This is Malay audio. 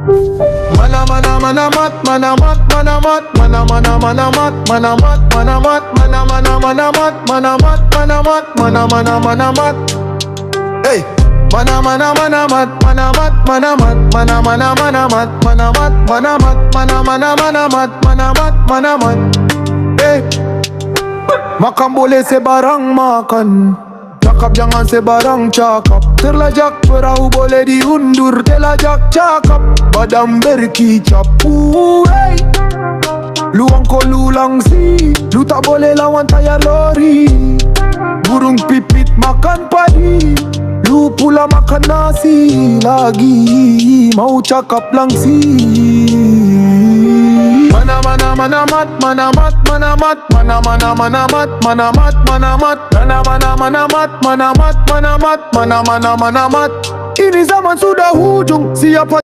Mana mana mana mat, mana mat, mana mat, mana mana mana mat, mana mat, mana mat, mana mana mana mat, mana mat, mana mat, mana mana mana mat. Hey, mana mana mana mat, mana mat, mana mat, mana mana mana mat, mana mat, mana mat, mana mana mana mat, mana mat, mana mat. Hey, makan boleh sebarang makan, cakap jangan sebarang cakap. Terlajak perahu boleh diundur, telajak cakap badan berkicap. Hey, luang ko lulang si, lu tak boleh lawan tayar lori. Burung pipit makan padi, lu pula makan nasi. Lagi mau cakap langsi. Mana mana mana mat, mana mat, mana mat, mana mana mana mat, mana mat, mana mat, mana mana mana mat, mana mat, mana mat, mana mana mana mat. Ini zaman sudah hujung, siapa